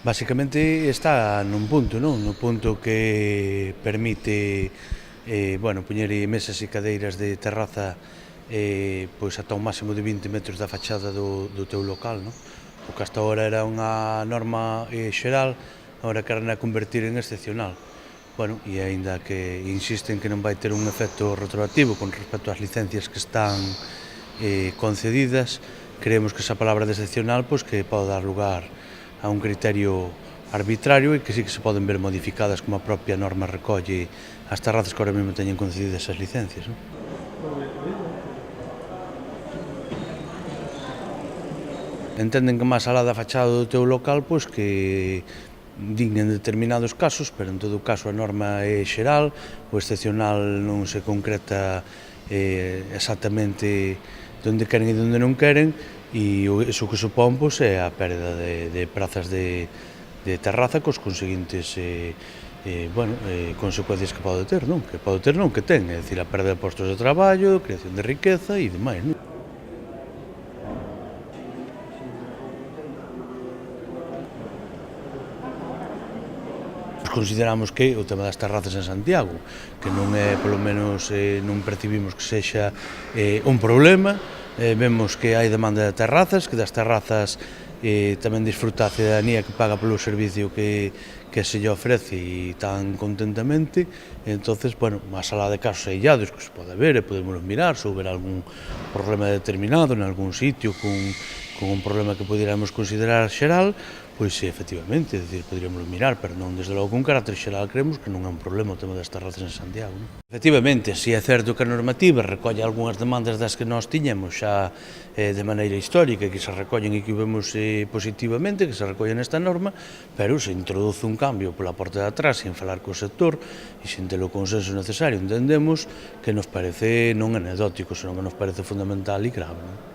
Basicamente está nun punto, non? No punto que permite poñer mesas e cadeiras de terraza pois ata un máximo de 20 metros da fachada do teu local, non? O que hasta ahora era unha norma xeral, agora queren a convertir en excepcional. Bueno, e aínda que insisten que non vai ter un efecto retroactivo con respecto ás licencias que están concedidas, creemos que esa palabra de excepcional pois que pode dar lugar a un criterio arbitrario e que sí que se poden ver modificadas como a propia norma recolle as terrazas que ahora mesmo teñen concedidas esas licencias, non? Entenden que máis alá da fachada do teu local, pois que din en determinados casos, pero en todo caso a norma é xeral, o excepcional non se concreta exactamente onde queren e onde non queren, e iso que supón pois, é a perda de prazas de terraza cos conseguintes consecuencias que pode ter, non? Que pode ter non, que ten, é dicir, a perda de postos de traballo, creación de riqueza e demais, non? Consideramos que o tema das terrazas en Santiago, que non é, polo menos, non percibimos que sexa un problema, vemos que hai demanda de terrazas, que das terrazas tamén disfruta a cidadanía que paga polo servicio que se lle ofrece e tan contentamente, entonces, bueno, máis alá de casos aillados que se pode ver e podemos mirar se houber algún problema determinado en algún sitio con un problema que poderamos considerar xeral, pois sí, efectivamente, é dicir, poderíamos mirar, pero non, desde logo, con carácter xeral, creemos que non é un problema o tema das terrazas en Santiago, non? Efectivamente, si é certo que a normativa recolle algunhas demandas das que nós tiñemos xa de maneira histórica, que se recollen e que vemos positivamente, que se recollen nesta norma, pero se introduce un cambio pola porta de atrás, sin falar co sector e sin ter o consenso necesario, entendemos que nos parece non anecdótico, senón que nos parece fundamental e grave, non?